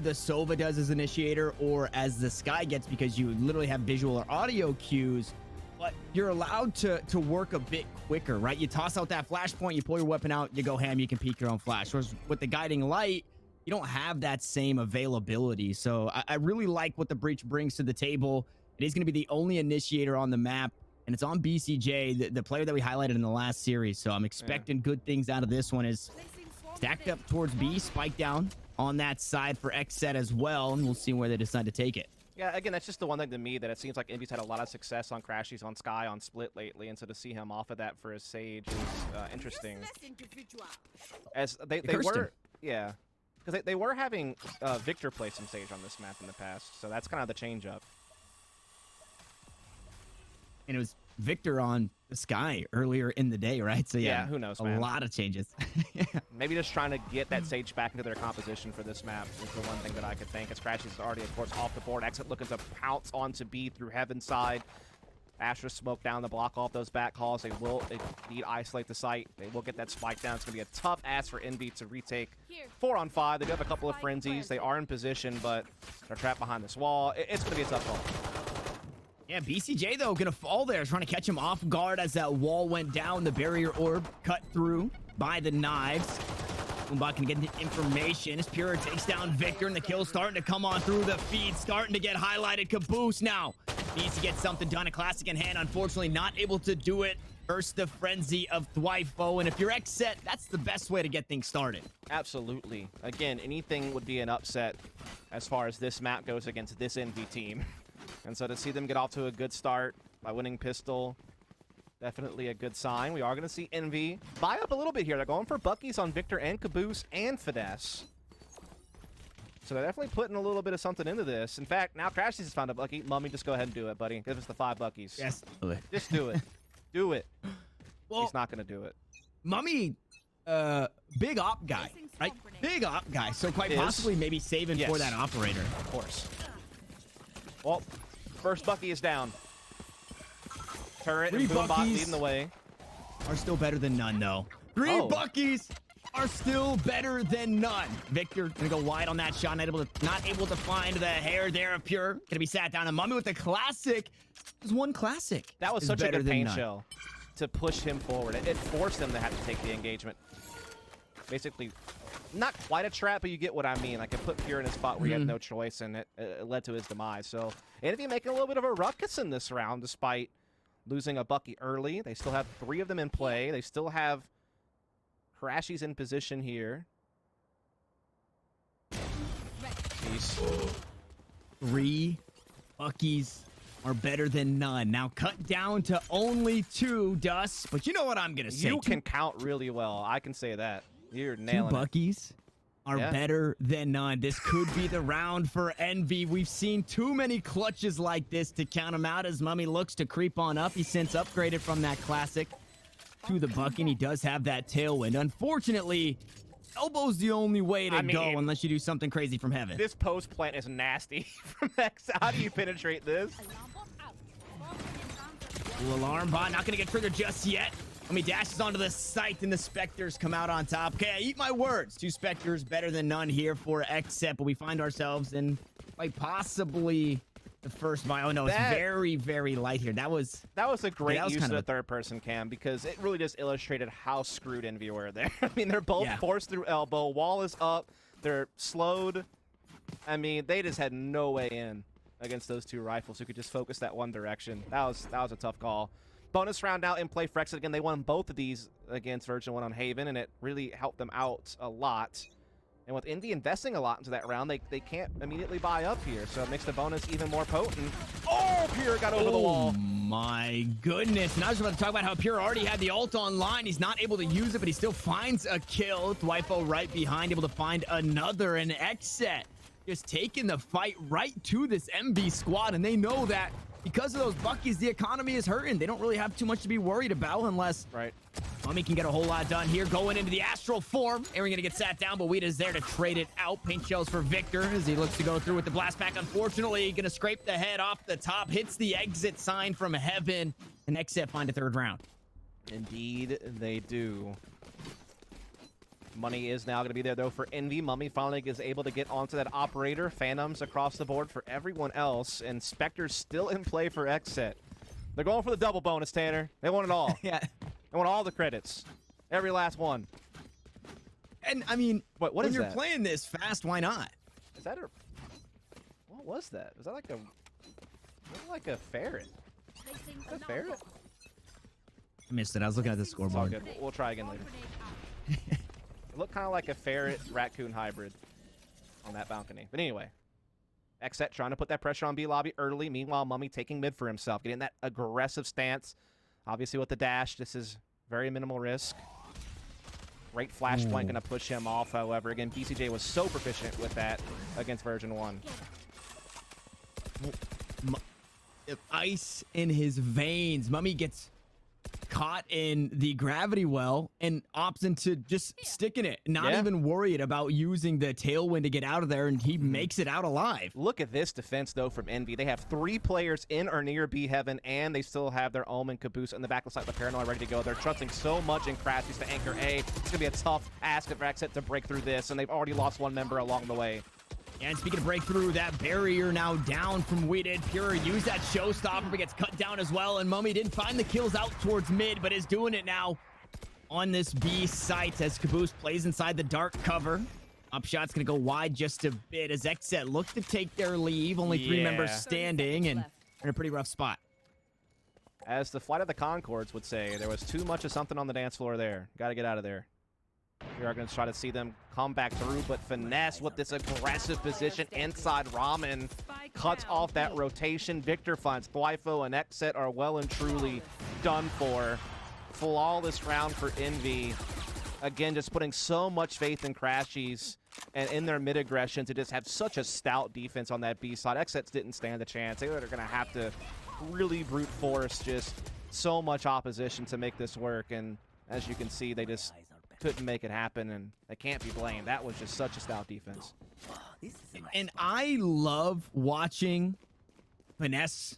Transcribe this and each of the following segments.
the Sova does as initiator or as the Sky gets, because you literally have visual or audio cues, but you're allowed to work a bit quicker, right? You toss out that flashpoint, you pull your weapon out, you go ham, you can peek your own flash. Whereas with the guiding light, you don't have that same availability. So I really like what the Breach brings to the table. It is going to be the only initiator on the map, and it's on BCJ, the player that we highlighted in the last series. So I'm expecting good things out of this one. Is stacked up towards B, spike down on that side for XSET as well, and we'll see where they decide to take it. Yeah, again, that's just the one thing to me that it seems like Envy's had a lot of success on Crashies, on Sky, on Split lately, and so to see him off of that for his Sage is interesting. As they were, yeah, because they were having Victor play some Sage on this map in the past, so that's kind of the change up. And it was Victor on the Sky earlier in the day, right? So yeah, who knows, man. A lot of changes. Maybe just trying to get that Sage back into their composition for this map is the one thing that I could think. As Crashies is already, of course, off the board. XSET looking to pounce onto B through Heaven's side. Astra smoke down to block off those back calls. They need to isolate the site. They will get that spike down. It's going to be a tough ask for Envy to retake 4 on 5. They do have a couple of frenzies. They are in position, but they're trapped behind this wall. It's going to be a tough call. Yeah, BCJ, though, going to fall there. Trying to catch him off guard as that wall went down. The barrier orb cut through by the knives. Umbot can get the information as Pure takes down Victor, and the kill's starting to come on through the feed. Starting to get highlighted. Caboose now needs to get something done. A classic in hand. Unfortunately, not able to do it. Burst the frenzy of Thwyfo. And if you're XSET, that's the best way to get things started. Absolutely. Again, anything would be an upset as far as this map goes against this Envy team. And so to see them get off to a good start by winning Pistol, definitely a good sign. We are going to see Envy buy up a little bit here. They're going for Buckies on Victor and Caboose and Finesse. So they're definitely putting a little bit of something into this. In fact, now Crashies has found a Bucky. Mummy, just go ahead and do it, buddy. Give us the 5 Buckies. Yes. Just do it. Do it. Well, he's not going to do it. Mummy, big op guy, right? Big op guy. So quite possibly maybe saving for that operator. Of course. Well, first Bucky is down. Turret and Boombot leading the way. Are still better than none, though. 3 Buckies are still better than none. Victor gonna go wide on that shot. Not able to find the hair there of Pure. Gonna be sat down. And Mummy with the classic. There's one classic. That was such a good pain shell to push him forward. It forced him to have to take the engagement. Basically, not quite a trap, but you get what I mean. Like, it put Pure in a spot where he had no choice, and it led to his demise. So, Envy making a little bit of a ruckus in this round, despite losing a Bucky early. They still have 3 of them in play. They still have Crashies in position here. Jeez. 3 Buckies are better than none. Now cut down to only 2, Dust. But you know what I'm going to say. You can count really well. I can say that. You're nailing 2 Buckies are better than none. This could be the round for Envy. We've seen too many clutches like this to count him out as Mummy looks to creep on up. He's since upgraded from that classic to the Bucky, and he does have that tailwind. Unfortunately, elbow's the only way to go unless you do something crazy from heaven. This post plant is nasty from X. How do you penetrate this? Ooh, alarm bot not going to get triggered just yet. Mummy dashes onto the site, and the Spectres come out on top. Okay, I eat my words. 2 Spectres better than none here for XSET, but we find ourselves in quite possibly the first buy. Oh, no, it's very, very light here. That was a great use of the third-person cam, because it really just illustrated how screwed Envy were there. I mean, they're both forced through elbow. Wall is up. They're slowed. I mean, they just had no way in against those 2 rifles who could just focus that one direction. That was a tough call. Bonus round now in play for XSET. Again, they won both of these against Virgin 1 on Haven, and it really helped them out a lot. And with Envy investing a lot into that round, they can't immediately buy up here, so it makes the bonus even more potent. Oh, Pure got over the wall. Oh, my goodness. And I was about to talk about how Pure already had the ult online. He's not able to use it, but he still finds a kill. Thwyfo right behind, able to find another. And XSET just taking the fight right to this MB squad, and they know that because of those Buckies, the economy is hurting. They don't really have too much to be worried about unless Mummy can get a whole lot done here. Going into the astral form. Aaron going to get sat down, but Weeda's there to trade it out. Paint shells for Victor as he looks to go through with the blast pack. Unfortunately, going to scrape the head off the top. Hits the exit sign from heaven. And XSET find a 3rd round. Indeed, they do. Money is now going to be there, though, for Envy. Mummy finally is able to get onto that operator. Phantoms across the board for everyone else, and Spectre's still in play for XSET. They're going for the double bonus, Tanner. They want it all. Yeah. They want all the credits. Every last one. And, I mean, what when is you're that? playing this fast, why not? Is that a... What was that? Was that like a... like a ferret? A ferret? I missed it. I was looking at the It's all scoreboard. good. We'll try again later. It looked kind of like a ferret-raccoon hybrid on that balcony. But anyway, XSET trying to put that pressure on B lobby early. Meanwhile, Mummy taking mid for himself, getting that aggressive stance. Obviously with the dash, this is very minimal risk. Great flash point, going to push him off, however. Again, BCJ was so proficient with that against version 1. Ice in his veins. Mummy gets caught in the gravity well and opts into just sticking it, not even worried about using the tailwind to get out of there, and he makes it out alive. Look at this defense, though, from Envy. They have 3 players in or near B Heaven, and they still have their Omen, Caboose, and the back side of the Paranoid ready to go. They're trusting so much in Crashies to anchor A. It's going to be a tough ask of XSET to break through this, and they've already lost 1 member along the way. And speaking of breakthrough, that barrier now down from Weeded. Pure used that showstopper, but gets cut down as well. And Mummy didn't find the kills out towards mid, but is doing it now on this B site as Caboose plays inside the dark cover. Upshot's going to go wide just a bit as XSET look to take their leave. Only 3 members standing and in a pretty rough spot. As the Flight of the Conchords would say, there was too much of something on the dance floor there. Got to get out of there. We are going to try to see them come back through, but Finesse with this aggressive position inside Ramen cuts off that rotation. Victor finds Thwyfo, and XSET are well and truly done for. Flawless round for Envy. Again, just putting so much faith in Crashies and in their mid-aggression to just have such a stout defense on that B side. XSET didn't stand a chance. They are going to have to really brute force just so much opposition to make this work, and as you can see, they just couldn't make it happen, and they can't be blamed. That was just such a stout defense. And I love watching Finesse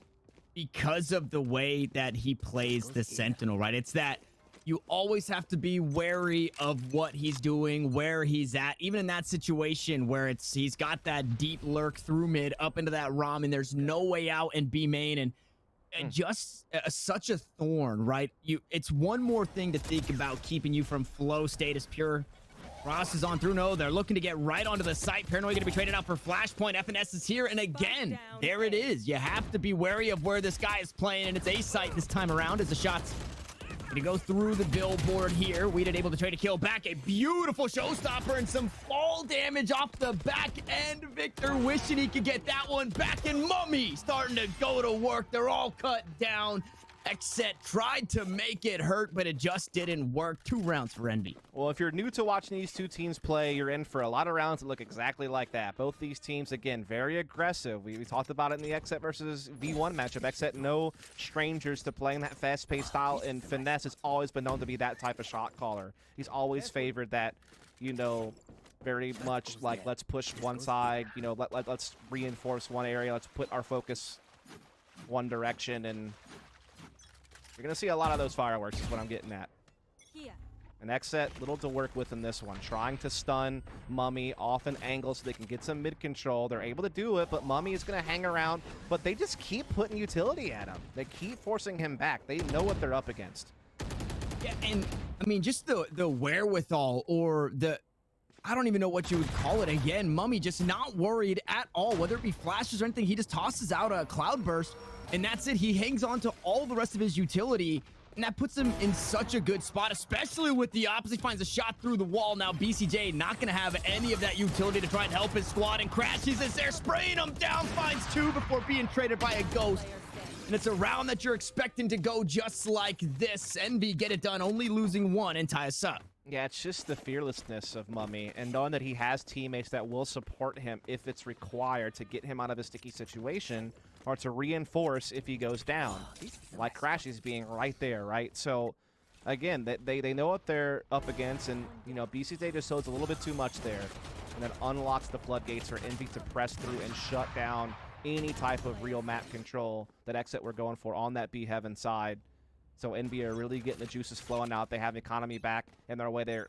because of the way that he plays the Sentinel, right? It's that you always have to be wary of what he's doing, where he's at, even in that situation where he's got that deep lurk through mid up into that ROM, and there's no way out in B main, and just such a thorn, right? It's one more thing to think about keeping you from flow state as Pure. Ross is on through. No, they're looking to get right onto the site. Paranoid going to be traded out for Flashpoint. FNS is here, and again, there it is. You have to be wary of where this guy is playing, and it's A site this time around as the shots going to go through the billboard here. Weeded able to trade a kill back. A beautiful showstopper and some fall damage off the back end. Victor wishing he could get that one back, and Mummy starting to go to work. They're all cut down. XSET tried to make it hurt, but it just didn't work. 2 rounds for Envy. Well, if you're new to watching these 2 teams play, you're in for a lot of rounds that look exactly like that. Both these teams, again, very aggressive. We talked about it in the XSET versus V1 matchup. XSET, no strangers to playing that fast-paced style, and Finesse has always been known to be that type of shot caller. He's always favored that, you know, very much like, let's push one side, you know, let's reinforce one area, let's put our focus one direction, and you're going to see a lot of those fireworks is what I'm getting at. And XSET, little to work with in this one. Trying to stun Mummy off an angle so they can get some mid-control. They're able to do it, but Mummy is going to hang around. But they just keep putting utility at him. They keep forcing him back. They know what they're up against. Yeah, and, I mean, just the wherewithal or the... I don't even know what you would call it. Again, Mummy just not worried at all, whether it be flashes or anything. He just tosses out a cloud burst, and that's it. He hangs on to all the rest of his utility, and that puts him in such a good spot, especially with the opposite. He finds a shot through the wall. Now BCJ not going to have any of that utility to try and help his squad, and Crashies is there spraying him down, finds 2 before being traded by a ghost. And it's a round that you're expecting to go just like this. Envy get it done, only losing 1 and tie us up. Yeah, it's just the fearlessness of Mummy and knowing that he has teammates that will support him if it's required to get him out of a sticky situation or to reinforce if he goes down. Like Crashies being right there, right? So, again, they know what they're up against, and, you know, BCJ just shows a little bit too much there and then unlocks the floodgates for Envy to press through and shut down any type of real map control that XSET were going for on that B Heaven side. So Envy are really getting the juices flowing out. They have economy back in their way. They're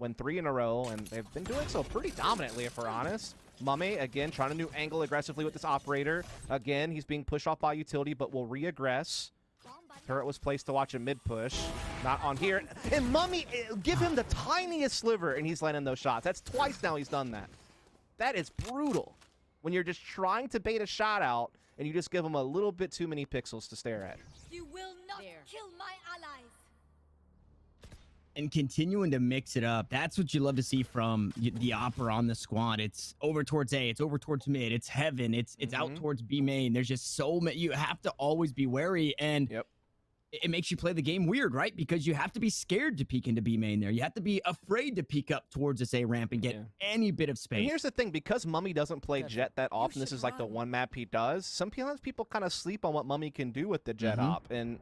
win 3 in a row, and they've been doing so pretty dominantly, if we're honest. Mummy, again, trying a new angle aggressively with this operator. Again, he's being pushed off by utility, but will re-aggress. Turret was placed to watch a mid-push. Not on here. And Mummy, give him the tiniest sliver, and he's landing those shots. That's twice now he's done that. That is brutal. When you're just trying to bait a shot out, and you just give him a little bit too many pixels to stare at. You will not kill my allies. And continuing to mix it up. That's what you love to see from the Opera on the squad. It's over towards A, it's over towards mid, it's heaven, it's out towards B main. There's just so many. You have to always be wary, and it makes you play the game weird, right? Because you have to be scared to peek into B main there. You have to be afraid to peek up towards this A ramp and get any bit of space. And here's the thing, because Mummy doesn't play Jet that often, this is like the one map he does, sometimes people kind of sleep on what Mummy can do with the Jet op. And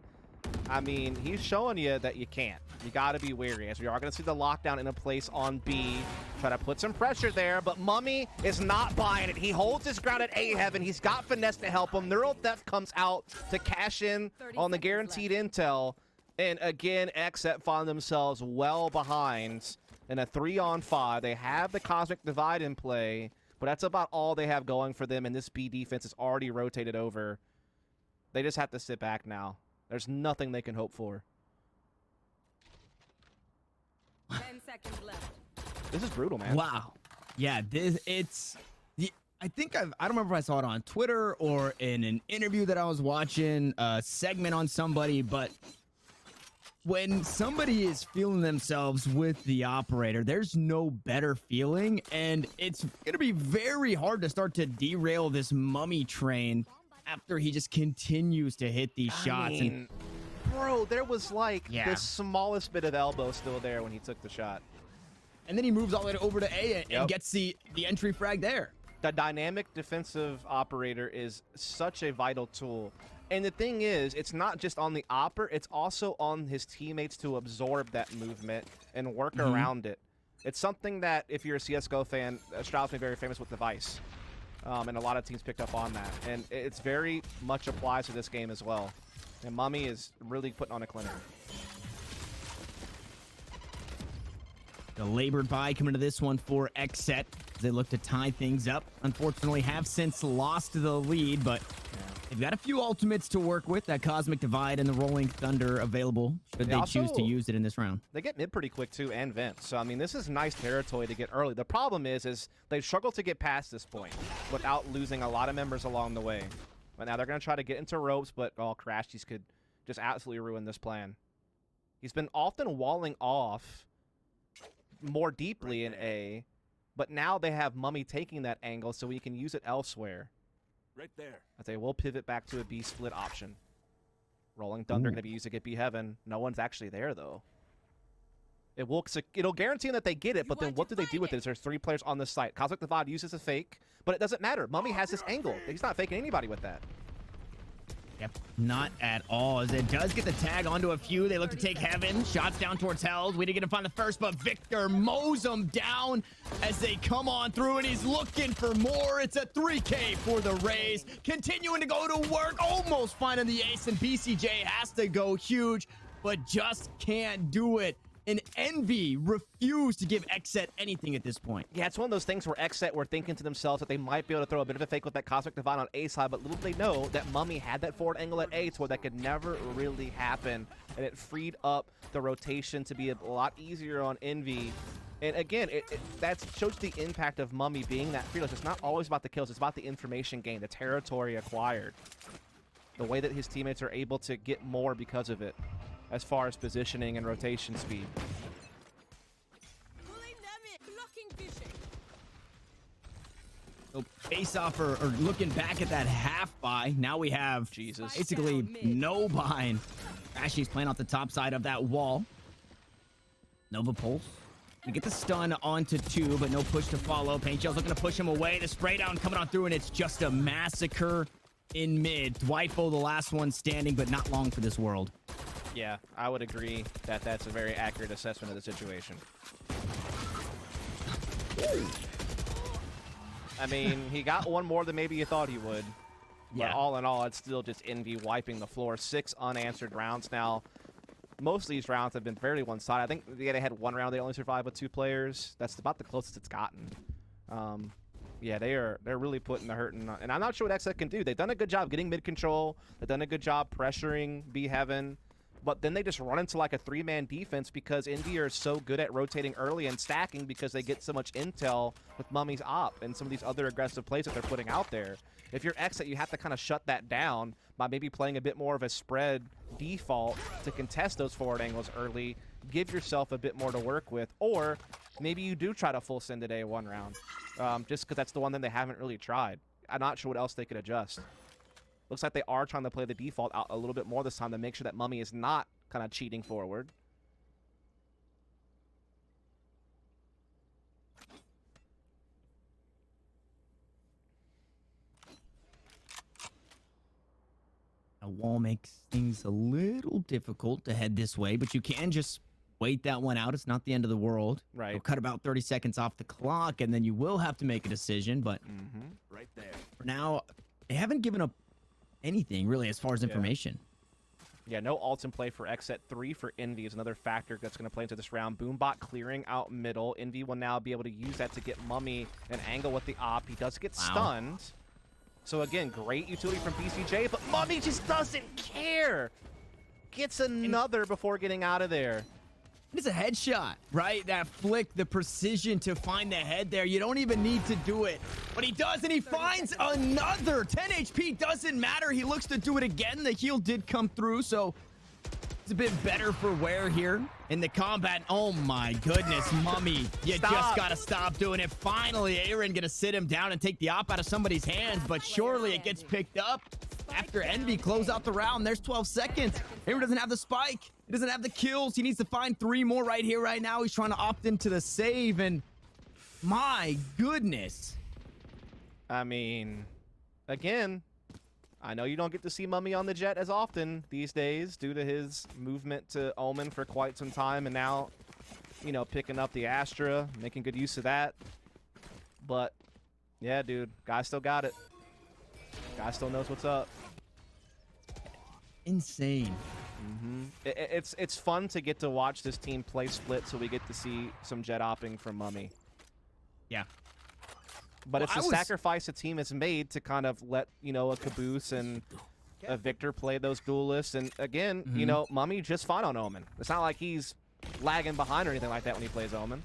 I mean, he's showing you that you can't. You got to be wary, as we are going to see the lockdown in a place on B. Try to put some pressure there, but Mummy is not buying it. He holds his ground at A heaven. He's got finesse to help him. Neural Theft comes out to cash in on the guaranteed intel. And again, XSET find themselves well behind in a 3-on-5. They have the Cosmic Divide in play, but that's about all they have going for them, and this B defense is already rotated over. They just have to sit back now. There's nothing they can hope for. 10 seconds left. This is brutal, man. Wow. Yeah, I think I don't remember if I saw it on Twitter or in an interview that I was watching, a segment on somebody, but when somebody is feeling themselves with the operator, there's no better feeling, and it's going to be very hard to start to derail this Mummy train after he just continues to hit these shots. I mean, bro, there was like the smallest bit of elbow still there when he took the shot. And then he moves all the way over to A and gets the entry frag there. The dynamic defensive operator is such a vital tool. And the thing is, it's not just on the opper, it's also on his teammates to absorb that movement and work around it. It's something that, if you're a CSGO fan, Stroud's been very famous with Device. And a lot of teams picked up on that. And it's very much applies to this game as well. And Mummy is really putting on a clinic. The labored buy coming to this one for XSET. They look to tie things up. Unfortunately, have since lost the lead, but they've got a few ultimates to work with. That Cosmic Divide and the Rolling Thunder available should they choose to use it in this round. They get mid pretty quick, too, and vent. So, I mean, this is nice territory to get early. The problem is they've struggled to get past this point without losing a lot of members along the way. But now they're going to try to get into ropes, but Crashies could just absolutely ruin this plan. He's been often walling off more deeply in A, but now they have Mummy taking that angle so he can use it elsewhere. Right there. As they will pivot back to a B split option. Rolling Thunder going to be used to get B heaven. No one's actually there, though. It'll guarantee them that they get it, but then what do they do with it? There's 3 players on the site. Cosmic Divide uses a fake, but it doesn't matter. Mummy has this angle. He's not faking anybody with that. Yep, not at all. As it does get the tag onto a few. They look to take heaven. Shots down towards Hells. We didn't get to find the first, but Victor mows them down as they come on through, and he's looking for more. It's a 3K for the Rays. Continuing to go to work. Almost finding the ace, and BCJ has to go huge, but just can't do it. And Envy refused to give XSET anything at this point. Yeah, it's one of those things where XSET were thinking to themselves that they might be able to throw a bit of a fake with that Cosmic Divide on A side, but little did they know that Mummy had that forward angle at A to where that could never really happen, and it freed up the rotation to be a lot easier on Envy. And again, that shows the impact of Mummy being that fearless. It's not always about the kills, it's about the information gained, the territory acquired. The way that his teammates are able to get more because of it, as far as positioning and rotation speed. So face off or looking back at that half buy. Now we have basically no bind. Crashy's playing off the top side of that wall. Nova Pulse. We get the stun onto 2, but no push to follow. Paint Shell's looking to push him away. The spray down coming on through, and it's just a massacre in mid. Dwightful, the last one standing, but not long for this world. Yeah, I would agree that that's a very accurate assessment of the situation. I mean, he got one more than maybe you thought he would. But all in all, it's still just Envy wiping the floor. 6 unanswered rounds now. most of these rounds have been fairly one-sided. I think they had one round they only survived with 2 players. That's about the closest it's gotten. Yeah, they're really putting the hurt in, and I'm not sure what XSET can do. They've done a good job getting mid control. They've done a good job pressuring B Heaven, but then they just run into like a 3-man defense because India is so good at rotating early and stacking because they get so much intel with Mummy's op and some of these other aggressive plays that they're putting out there. If you're XSET, you have to kind of shut that down by maybe playing a bit more of a spread default to contest those forward angles early, give yourself a bit more to work with, or maybe you do try to full send today one round, just because that's the one that they haven't really tried. I'm not sure what else they could adjust. Looks like they are trying to play the default out a little bit more this time to make sure that Mummy is not kind of cheating forward. A wall makes things a little difficult to head this way, but you can just wait that one out. It's not the end of the world. Right. You'll cut about 30 seconds off the clock, and then you will have to make a decision. But Right there. for now, they haven't given up anything, really, as far as information. Yeah, no ults in play for XSET. 3 for Envy is another factor that's going to play into this round. Boombot clearing out middle. Envy will now be able to use that to get Mummy an angle with the op. He does get stunned. So again, great utility from BCJ, but Mummy just doesn't care. Gets another before getting out of there. It's a headshot, right? That flick, the precision to find the head there. You don't even need to do it. But he does, and he finds another. 10 HP doesn't matter. He looks to do it again. The heal did come through, so it's a bit better for wear here in the combat. Oh my goodness, Mummy. You just got to stop doing it. Finally, Aaron going to sit him down and take the op out of somebody's hands, but surely it gets picked up. After Envy close out the round, there's 12 seconds. Aaron doesn't have the spike. He doesn't have the kills. He needs to find 3 more right here, right now. He's trying to opt into the save, and my goodness. I mean, again, I know you don't get to see Mummy on the jet as often these days due to his movement to Omen for quite some time, and now, you know, picking up the Astra, making good use of that. But, yeah, dude, guy still got it. Guy still knows what's up. Insane. It's fun to get to watch this team play split, so we get to see some jet opping from Mummy. Yeah. But it's a sacrifice a team has made to kind of let, you know, a Caboose and a Victor play those duelists. And again, you know, Mummy just fine on Omen. It's not like he's lagging behind or anything like that when he plays Omen.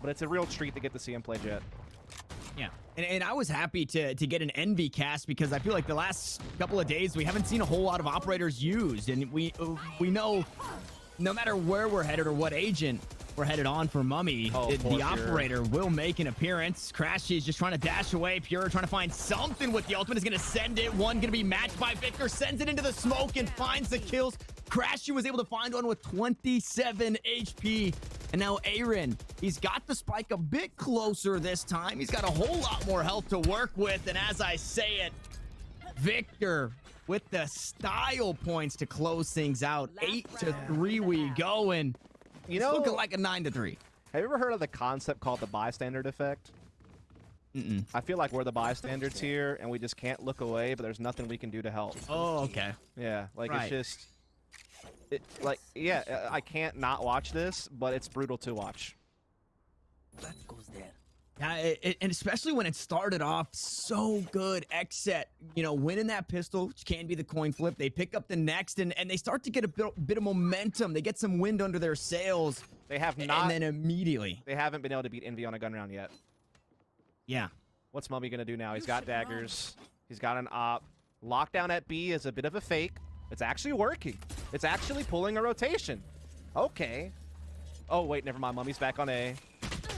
But it's a real treat to get to see him play jet. Yeah. And I was happy to get an Envy cast because I feel like the last couple of days we haven't seen a whole lot of operators used, and we know no matter where we're headed or what agent we're headed on for Mummy, the operator will make an appearance. Crashy is just trying to dash away. Pure trying to find something with the ultimate, is going to send it. One going to be matched by Victor, sends it into the smoke and finds the kills. Crashy was able to find one with 27 HP. And now Aaron, he's got the spike a bit closer this time. He's got a whole lot more health to work with. And as I say it, Victor with the style points to close things out. 8-3 we go, and you know, looking like a 9-3. Have you ever heard of the concept called the bystander effect? I feel like we're the bystanders here, and we just can't look away, but there's nothing we can do to help. Oh, okay. Yeah, like it's just... yeah, I can't not watch this, but it's brutal to watch. That goes there. Yeah, and especially when it started off so good. XSET, you know, winning that pistol, which can be the coin flip. They pick up the next, and they start to get a bit of momentum. They get some wind under their sails. They have not... And then immediately... They haven't been able to beat Envy on a gun round yet. Yeah. What's Mummy going to do now? He's got daggers. He's got an op. Lockdown at B is a bit of a fake. It's actually working. It's actually pulling a rotation. Okay. Oh, wait, never mind. Mummy's back on A.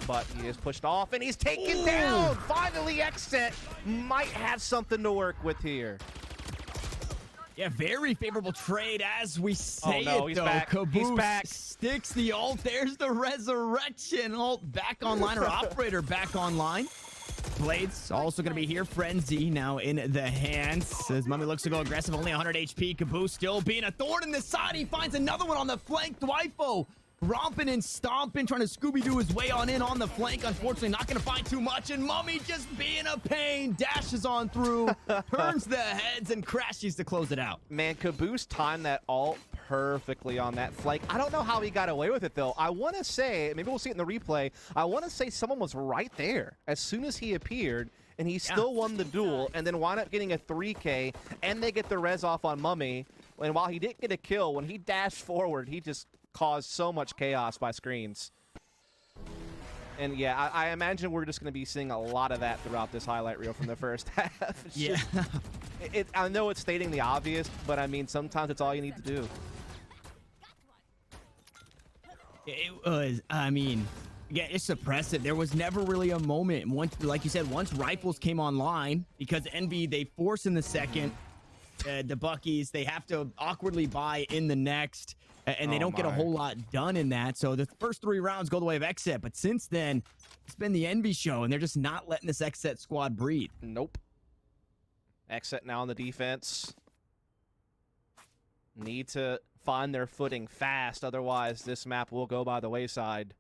But he is pushed off, and he's taken down! Finally, XSET might have something to work with here. Yeah, very favorable trade as we say he's though. back. Caboose He's back. Sticks the ult. There's the resurrection. Ult back online, or operator back online. Blades also going to be here. Frenzy now in the hands. As Mummy looks to go aggressive, only 100 HP. Caboose still being a thorn in the side. He finds another one on the flank. Dwifo romping and stomping, trying to Scooby-Doo his way on in on the flank. Unfortunately, not going to find too much. And Mummy just being a pain. Dashes on through, turns the heads, and crashes to close it out. Man, Caboose timed that ult perfectly on that flank. I don't know how he got away with it, though. I want to say, maybe we'll see it in the replay, I want to say someone was right there as soon as he appeared, and he still won the duel, and then wound up getting a 3K, and they get the res off on Mummy. And while he didn't get a kill, when he dashed forward, he just caused so much chaos by screens. And yeah, I imagine we're just going to be seeing a lot of that throughout this highlight reel from the first half. I know it's stating the obvious, but I mean, sometimes it's all you need to do. It was, I mean, yeah, it's oppressive. There was never really a moment, once, like you said, once rifles came online, because Envy, they force in the second, the Buckies, they have to awkwardly buy in the next, and they don't get a whole lot done in that. So the first 3 rounds go the way of XSET, but since then, it's been the Envy show, and they're just not letting this XSET squad breathe. Nope. XSET now on the defense. Need to find their footing fast, otherwise this map will go by the wayside.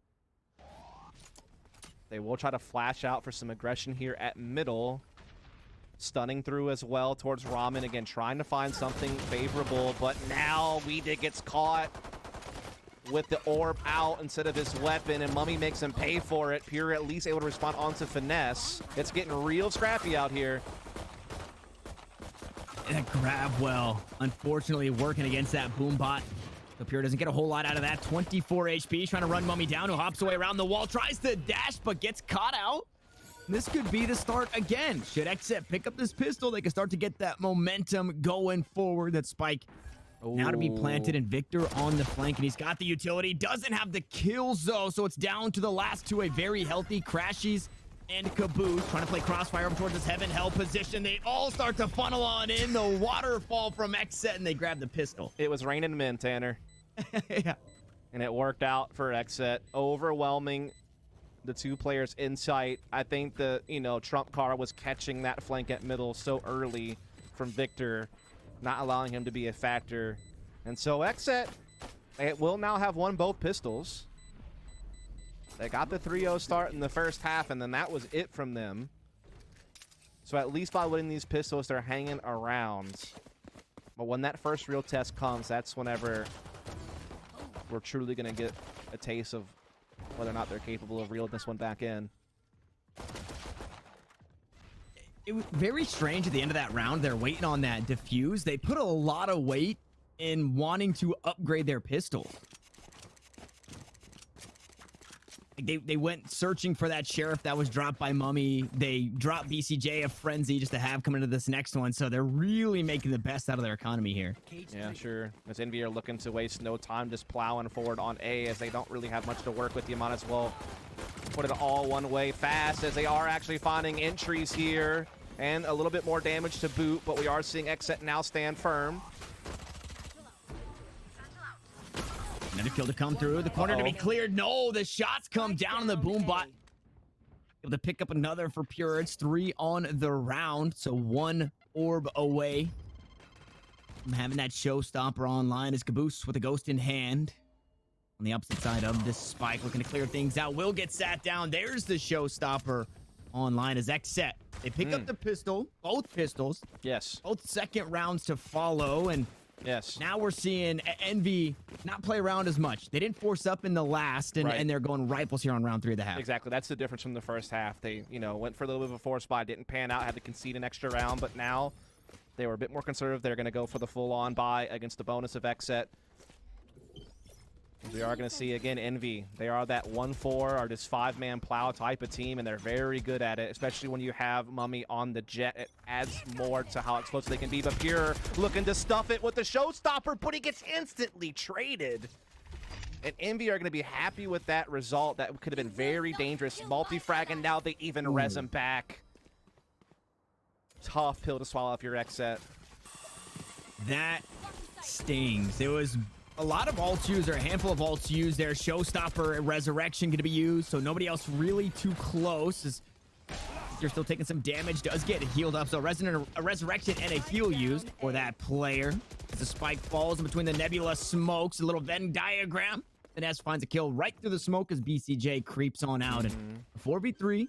They will try to flash out for some aggression here at middle. Stunning through as well towards Ramen. Again, trying to find something favorable, but now Weedick gets caught with the orb out instead of his weapon, and Mummy makes him pay for it. Pure at least able to respond onto Finesse. It's getting real scrappy out here. That grab well, unfortunately working against that Boombot. So Pure doesn't get a whole lot out of that. 24 HP, he's trying to run Mummy down, who hops away around the wall, tries to dash, but gets caught out. This could be the start again. Should XSET pick up this pistol, they can start to get that momentum going forward. That Spike now to be planted, and Victor on the flank, and he's got the utility. Doesn't have the kills, though, so it's down to the last 2, a very healthy Crashies and Caboose. Trying to play Crossfire up towards this Heaven Hell position. They all start to funnel on in. The waterfall from XSET, and they grab the pistol. It was raining men, Tanner. Yeah. And it worked out for XSET. Overwhelming the 2 players in sight. I think the, trump card was catching that flank at middle so early from Victor, not allowing him to be a factor. And so XSET, it will now have won both pistols. They got the 3-0 start in the first half, and then that was it from them. So at least by winning these pistols, they're hanging around. But when that first real test comes, that's whenever we're truly going to get a taste of whether or not they're capable of reeling this one back in. It was very strange at the end of that round. They're waiting on that defuse. They put a lot of weight in wanting to upgrade their pistol. They went searching for that Sheriff that was dropped by Mummy. They dropped BCJ a Frenzy just to have come into this next one. So they're really making the best out of their economy here. Yeah, sure. As Envy are looking to waste no time just plowing forward on A, as they don't really have much to work with. You might as well put it all one way fast, as they are actually finding entries here. And a little bit more damage to boot, but we are seeing XSET now stand firm. Another kill to come through. The corner to be cleared. No, the shots come down on the Boombot. Able to pick up another for Pure. It's 3 on the round, so 1 orb away from having that showstopper online. Is Caboose with a ghost in hand. On the opposite side of this Spike, looking to clear things out. Will get sat down. There's the showstopper online as XSET. They pick up the pistol, both pistols. Yes. Both second rounds to follow, and yes, now we're seeing Envy not play around as much. They didn't force up in the last, and they're going rifles here on round 3 of the half. Exactly. That's the difference from the first half. They, went for a little bit of a force buy, didn't pan out, had to concede an extra round, but now they were a bit more conservative. They're going to go for the full-on buy against the bonus of XSET. We are going to see, again, Envy. They are that 1-4 or just 5-man plow type of team, and they're very good at it, especially when you have Mummy on the jet. It adds more to how explosive they can be. But Pure looking to stuff it with the showstopper, but he gets instantly traded. And Envy are going to be happy with that result. That could have been very dangerous. Multi-frag, and now they even res him back. Tough pill to swallow if you're XSET. That stings. It was a lot of ults used, or a handful of ults used. Their showstopper and resurrection going to be used, so nobody else really too close. As you're still taking some damage, does get healed up. So a resurrection and a heal used for that player. As the Spike falls in between the nebula smokes, a little Venn diagram. Finesse finds a kill right through the smoke as BCJ creeps on out. And 4v3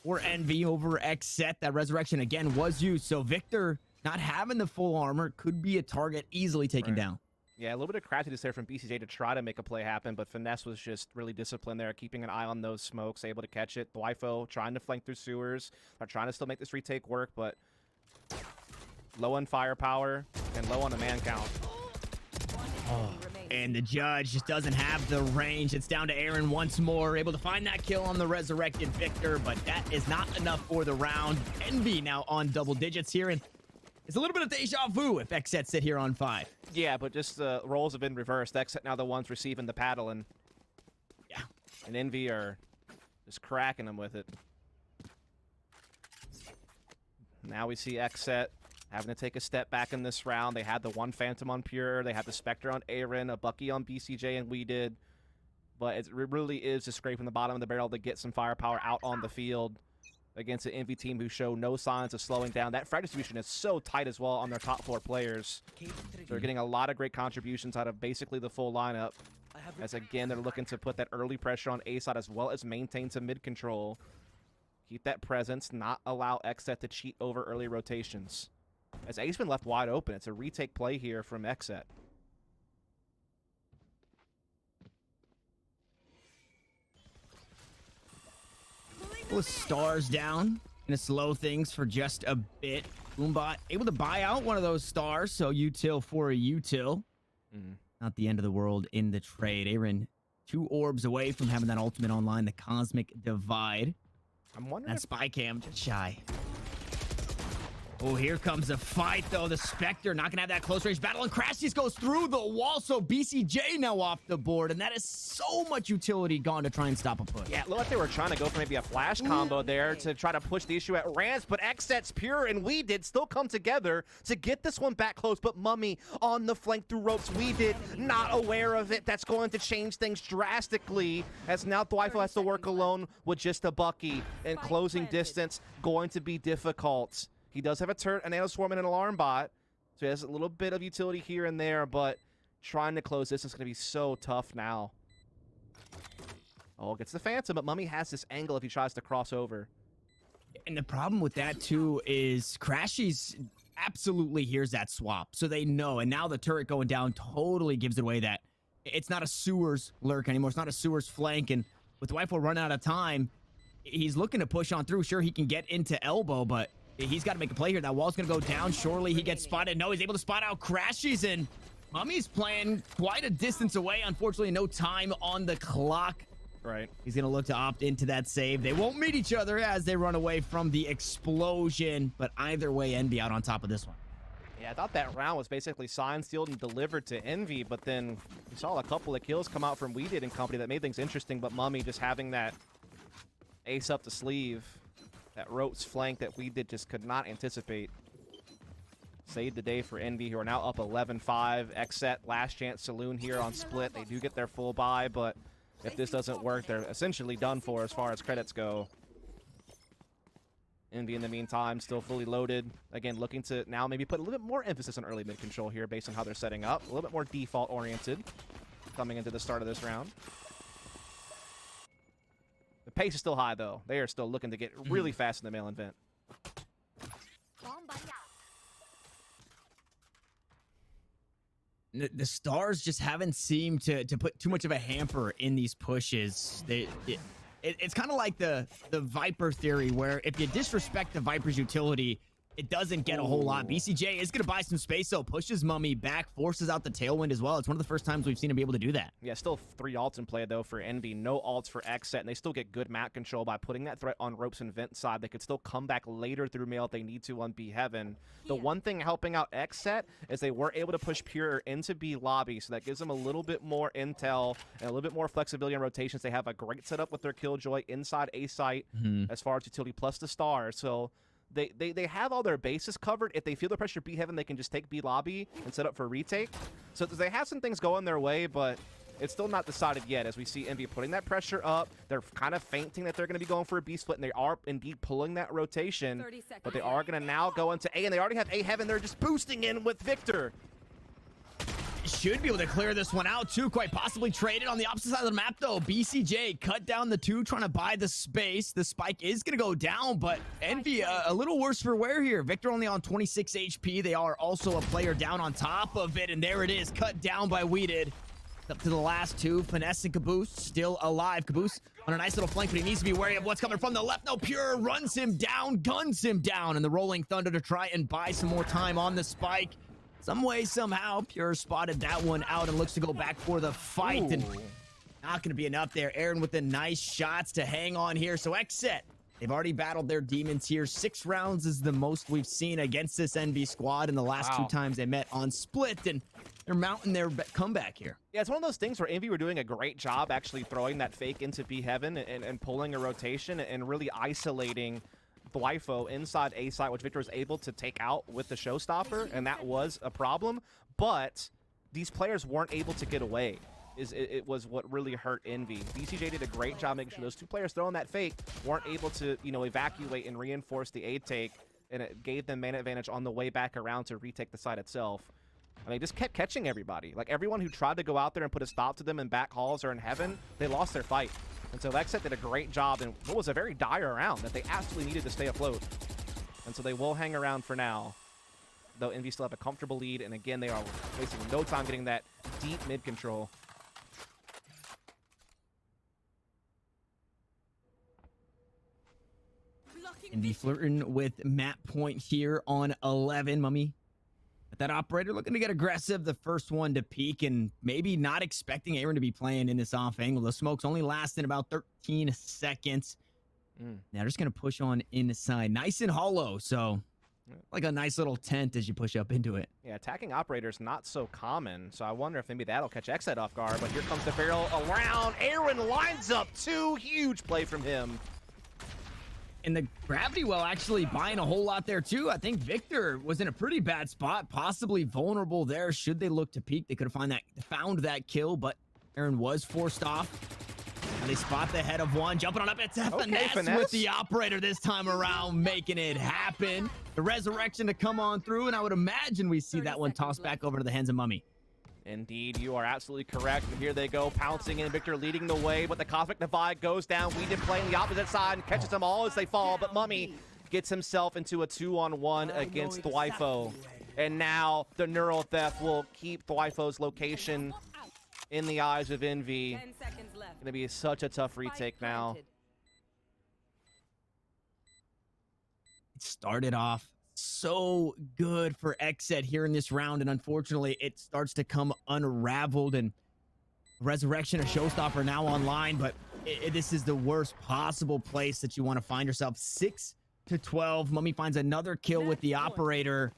for Envy over XSET. That resurrection again was used. So Victor, not having the full armor, could be a target easily taken down. Yeah, a little bit of craftiness there from BCJ to try to make a play happen, but Finesse was just really disciplined there, keeping an eye on those smokes, able to catch it. Dwifo trying to flank through sewers. They're trying to still make this retake work, but low on firepower and low on the man count. Oh. And the judge just doesn't have the range. It's down to Aaron once more, able to find that kill on the resurrected Victor, but that is not enough for the round. Envy now on double digits here, and it's a little bit of deja vu if XSET sit here on 5. Yeah, but just the roles have been reversed. XSET now the ones receiving the paddle, and yeah, and Envy are just cracking them with it. Now we see XSET having to take a step back in this round. They had the one Phantom on Pure. They had the Spectre on Aaron, a Bucky on BCJ, and we did. But it really is just scraping the bottom of the barrel to get some firepower out on the field against an Envy team who show no signs of slowing down. That frag distribution is so tight as well on their top 4 players. So they're getting a lot of great contributions out of basically the full lineup. As again, they're looking to put that early pressure on A side as well as maintain some mid control. Keep that presence, not allow XSET to cheat over early rotations. As A's been left wide open, it's a retake play here from XSET. With stars down, gonna slow things for just a bit. Boombot able to buy out one of those stars, so util for a util. Not the end of the world in the trade. Aaron 2 orbs away from having that ultimate online, the Cosmic Divide. I'm wondering that spy cam just shy. Oh, here comes a fight, though. The Spectre not going to have that close range battle, and Crashies goes through the wall, so BCJ now off the board, and that is so much utility gone to try and stop a push. Yeah, it looked like they were trying to go for maybe a flash combo there to try to push the issue at Rance, but XSET's Pure and We Did still come together to get this one back close, but Mummy on the flank through ropes. We Did not aware of it. That's going to change things drastically, as now Dwifo has to work alone with just a Bucky, and closing distance going to be difficult. He does have a turret, a Nano Swarm, and an Alarm Bot, so he has a little bit of utility here and there, but trying to close this is going to be so tough now. Oh, gets the Phantom, but Mummy has this angle if he tries to cross over. And the problem with that, too, is Crashies absolutely hears that swap, so they know, and now the turret going down totally gives it away that it's not a sewers lurk anymore. It's not a sewers flank, and with Dwifo running out of time, he's looking to push on through. Sure, he can get into elbow, but he's got to make a play here. That wall's going to go down. Surely he gets spotted. No, he's able to spot out Crashies, and Mummy's playing quite a distance away. Unfortunately, no time on the clock. Right. He's going to look to opt into that save. They won't meet each other as they run away from the explosion, but either way, Envy out on top of this one. Yeah, I thought that round was basically signed, sealed, and delivered to Envy, but then we saw a couple of kills come out from We Did and company that made things interesting, but Mummy just having that ace up the sleeve. That ropes flank that We Did just could not anticipate. Saved the day for Envy, who are now up 11-5. XSET, last chance saloon here on split. They do get their full buy, but if this doesn't work, they're essentially done for as far as credits go. Envy, in the meantime, still fully loaded. Again, looking to now maybe put a little bit more emphasis on early mid control here based on how they're setting up. A little bit more default-oriented coming into the start of this round. The pace is still high, though. They are still looking to get really fast in the mail event. The stars just haven't seemed to put too much of a hamper in these pushes. It's kind of like the Viper theory, where if you disrespect the Viper's utility, it doesn't get a whole lot. BCJ is going to buy some space, though. Pushes Mummy back, forces out the tailwind as well. It's one of the first times we've seen him be able to do that. Yeah, still 3 ults in play, though, for Envy. No ults for XSET, and they still get good map control by putting that threat on ropes and vent side. They could still come back later through mail if they need to on B Heaven. The one thing helping out XSET is they were able to push Pure into B lobby, so that gives them a little bit more intel and a little bit more flexibility on rotations. They have a great setup with their Killjoy inside A site as far as utility plus the star. So They have all their bases covered. If they feel the pressure B Heaven, they can just take B lobby and set up for retake. So they have some things going their way, but it's still not decided yet as we see Envy putting that pressure up. They're kind of feinting that they're going to be going for a B split, and they are indeed pulling that rotation. But they are going to now go into A, and they already have A Heaven. They're just boosting in with Victor. should be able to clear this one out too, quite possibly trade it. On the opposite side of the map though, BCJ cut down the 2, trying to buy the space. The spike is going to go down, but Envy a little worse for wear here. Victor only on 26 HP. They are also a player down on top of it, and there it is, cut down by Weeded. Up to the last 2. Finesse and Caboose still alive. Caboose on a nice little flank, but he needs to be wary of what's coming from the left. No, Pure runs him down, guns him down, and the Rolling Thunder to try and buy some more time on the spike. Some way, somehow, Pure spotted that one out and looks to go back for the fight. Ooh. And not going to be enough there. Aaron with the nice shots to hang on here. So XSET, they've already battled their demons here. 6 rounds is the most we've seen against this NV squad in the last 2 times they met on Split, and they're mounting their comeback here. Yeah, it's one of those things where Envy were doing a great job actually throwing that fake into B Heaven and pulling a rotation and really isolating Thwyfo inside A site, which Victor was able to take out with the showstopper, and that was a problem. But these players weren't able to get away. It was what really hurt Envy. BCJ did a great job making sure those 2 players throwing that fake weren't able to, evacuate and reinforce the A take, and it gave them man advantage on the way back around to retake the site itself. I mean, just kept catching everybody. Like, everyone who tried to go out there and put a stop to them in back halls or in Heaven, they lost their fight. And so XSET did a great job in what was a very dire round that they absolutely needed to stay afloat. And so they will hang around for now, though Envy still have a comfortable lead. And again, they are wasting no time getting that deep mid control. Envy flirting with map point here on 11. Mummy, that operator looking to get aggressive, the first one to peek, and maybe not expecting Aaron to be playing in this off angle. The smoke's only lasting about 13 seconds. Now just going to push on inside. Nice and hollow, so like a nice little tent as you push up into it. Yeah, attacking operators not so common, so I wonder if maybe that'll catch XSET off guard, but here comes the barrel around. Aaron lines up 2. Huge play from him. And the gravity well actually buying a whole lot there too. I think Victor was in a pretty bad spot, possibly vulnerable there. Should they look to peek, they could have found that kill, but Aaron was forced off. And they spot the head of one, jumping on up. It's Finesse with the operator this time around, making it happen. The resurrection to come on through, and I would imagine we see that one tossed back over to the hands of Mummy. Indeed, you are absolutely correct. And here they go, pouncing in. Victor leading the way, but the Cosmic Divide goes down. Weeded playing the opposite side and catches them all as they fall, but Mummy gets himself into a 2-on-1 against Thwyfo. And now the Neural Theft will keep Thwyfo's location in the eyes of Envy. 10 seconds left. Gonna be such a tough retake now. It started off so good for XSET here in this round, and unfortunately it starts to come unraveled, and Resurrection, a showstopper, now online, but this is the worst possible place that you want to find yourself. 6-12. Mummy finds another kill with the operator,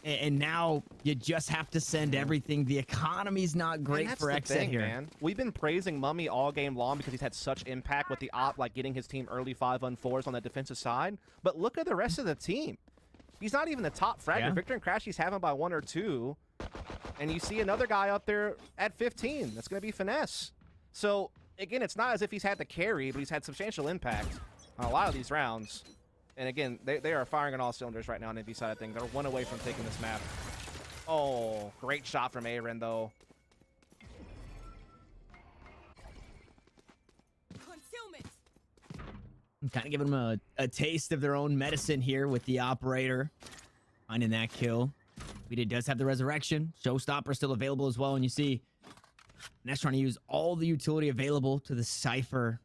and now you just have to send everything. The economy's not great for XSET here. Man. We've been praising Mummy all game long because he's had such impact with the op, like getting his team early 5-on-4s on the defensive side, but look at the rest of the team. He's not even the top fragger. Yeah. Victor and Crashy's have him by 1 or 2. And you see another guy up there at 15. That's going to be Finesse. So, again, it's not as if he's had the carry, but he's had substantial impact on a lot of these rounds. And again, they are firing on all cylinders right now on the NV side of things. They're 1 away from taking this map. Oh, great shot from Aaron, though. Kind of giving them a taste of their own medicine here with the operator. Finding that kill. Weeded does have the resurrection. Showstopper still available as well. And you see Ness trying to use all the utility available to the Cypher.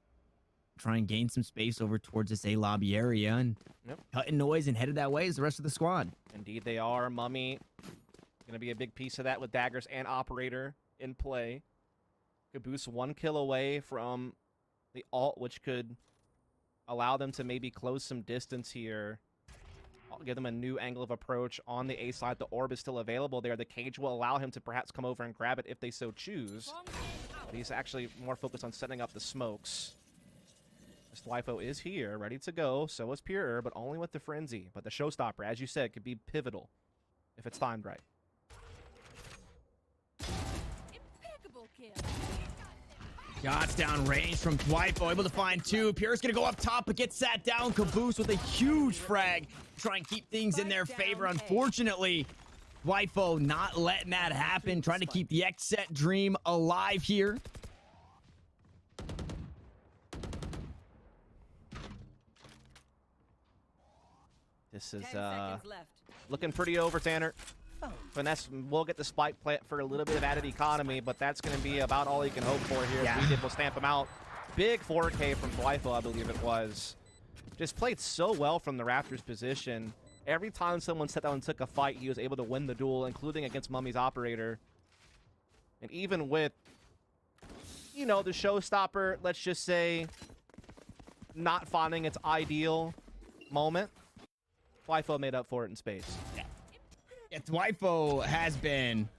Try and gain some space over towards this A lobby area. And cutting noise and headed that way is the rest of the squad. Indeed they are. Mummy going to be a big piece of that with daggers and operator in play. Caboose 1 kill away from the ult, which could allow them to maybe close some distance here. I'll give them a new angle of approach on the A side. The orb is still available there. The cage will allow him to perhaps come over and grab it if they so choose. But he's actually more focused on setting up the smokes. This Thwyfo is here, ready to go. So is Pure, but only with the Frenzy. But the Showstopper, as you said, could be pivotal if it's timed right. Impeccable kill. Shots down range from Thwyfo, able to find 2. Pure's gonna go up top, but gets sat down. Caboose with a huge frag. Try and keep things in their favor. Unfortunately, Wifo not letting that happen, trying to keep the XSET dream alive here. This is 10 seconds left. looking pretty over, Tanner. Finesse will get the spike plant for a little bit of added economy, but that's going to be about all he can hope for here. Yeah. We did will stamp him out. Big 4K from Blytho, I believe it was. Just played so well from the Raptors position. Every time someone sat down and took a fight, he was able to win the duel, including against Mummy's operator. And even with, you know, the showstopper, let's just say, not finding its ideal moment, Blytho made up for it in space. Yeah, Wifo has been,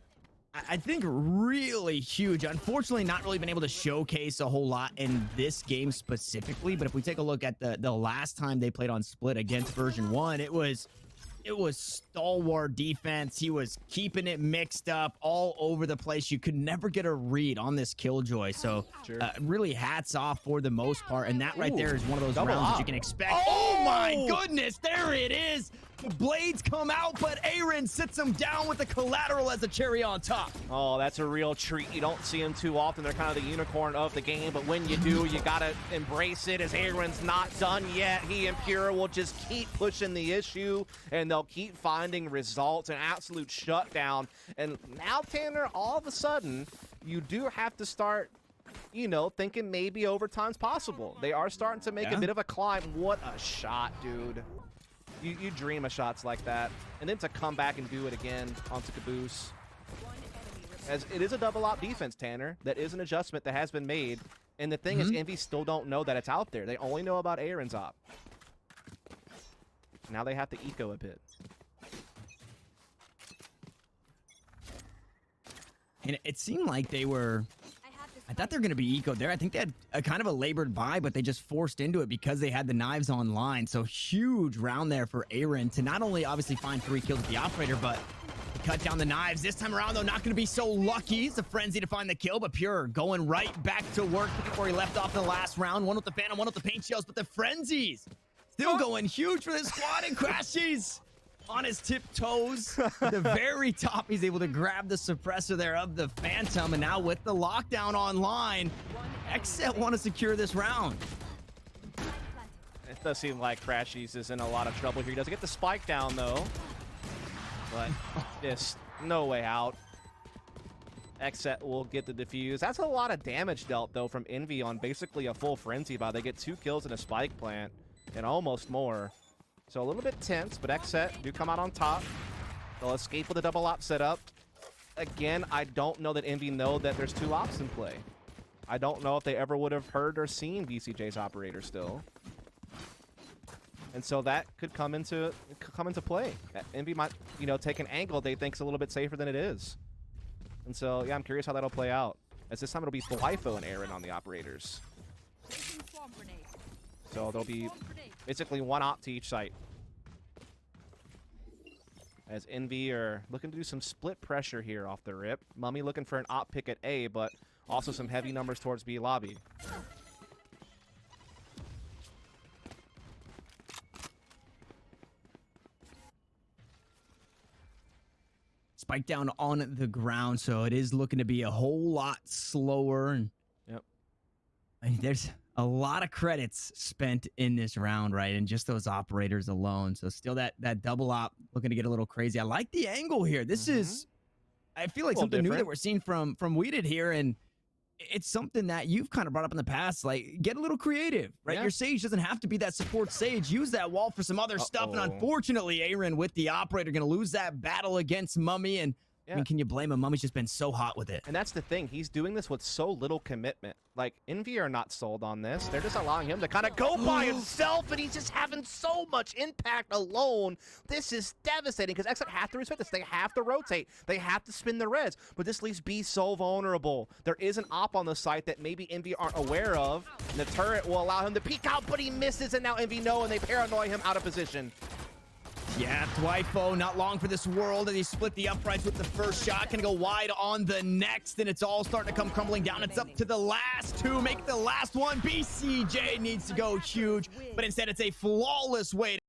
I think, really huge. Unfortunately, not really been able to showcase a whole lot in this game specifically. But if we take a look at the last time they played on Split against version 1, it was stalwart defense. He was keeping it mixed up all over the place. You could never get a read on this Killjoy. So Sure. really hats off for the most part. And that right there is one of those Double rounds that up. you can expect. Oh my goodness, there it is. The blades come out, but Aaron sits him down with the collateral as a cherry on top. Oh, that's a real treat. You don't see them too often. They're kind of the unicorn of the game, but when you do, you got to embrace it, as Aaron's not done yet. He and Pura will just keep pushing the issue, and they'll keep finding results, an absolute shutdown. And now, Tanner, all of a sudden, you do have to start, you know, thinking maybe overtime's possible. They are starting to make a bit of a climb. What a shot, dude. You dream of shots like that, and then to come back and do it again onto Caboose. As it is a double op defense, Tanner. That is an adjustment that has been made. And the thing is, Envy still don't know that it's out there. They only know about Aaron's op. Now they have to eco a bit. And it seemed like they were, I thought they were going to be eco there. I think they had a kind of a labored buy, but they just forced into it because they had the knives online. So huge round there for Aaron to not only obviously find 3 kills with the operator, but to cut down the knives. This time around, though, not going to be so lucky. It's a frenzy to find the kill, but Pure going right back to work where he left off in the last round. One with the Phantom, one with the paint shells, but the frenzies still going huge for this squad, and Crashies on his tiptoes. At the very top, he's able to grab the suppressor there of the Phantom, and now with the lockdown online, XSET want to secure this round. It does seem like Crashies is in a lot of trouble here. He doesn't get the spike down, though. But just no way out. XSET will get the defuse. That's a lot of damage dealt, though, from Envy on basically a full frenzy buy. They get 2 kills and a spike plant, and almost more. So a little bit tense, but XSET do come out on top. They'll escape with a double op setup. Again, I don't know that Envy know that there's 2 ops in play. I don't know if they ever would have heard or seen BCJ's operator still. And so that could come into play. Envy might, you know, take an angle they think's a little bit safer than it is. And so, yeah, I'm curious how that'll play out. As this time it'll be Blytho and Aaron on the operators. So there'll be basically 1 op to each site. As Envy are looking to do some split pressure here off the rip. Mummy looking for an op pick at A, but also some heavy numbers towards B lobby. Spike down on the ground, so it is looking to be a whole lot slower. And Yep. I mean, there's a lot of credits spent in this round, right? And just those operators alone. So still that double op looking to get a little crazy. I like the angle here. This is, I feel like something new that we're seeing from Weeded here. And it's something that you've kind of brought up in the past. Like, get a little creative, right? Yeah. Your Sage doesn't have to be that support Sage. Use that wall for some other stuff. And unfortunately, Aaron with the operator going to lose that battle against Mummy. And I mean, can you blame him? Mummy's just been so hot with it. And that's the thing. He's doing this with so little commitment. Like, Envy are not sold on this. They're just allowing him to kind of go by himself, and he's just having so much impact alone. This is devastating because XSET have to respect this. They have to rotate. They have to spin the reds. But this leaves B so vulnerable. There is an op on the site that maybe Envy aren't aware of. And the turret will allow him to peek out, but he misses, and now Envy know, and they paranoid him out of position. Yeah, Dwifo, not long for this world, and he split the uprights with the first shot. Gonna go wide on the next, and it's all starting to come crumbling down. It's up to the last 2. Make the last one. BCJ needs to go huge, but instead it's a flawless way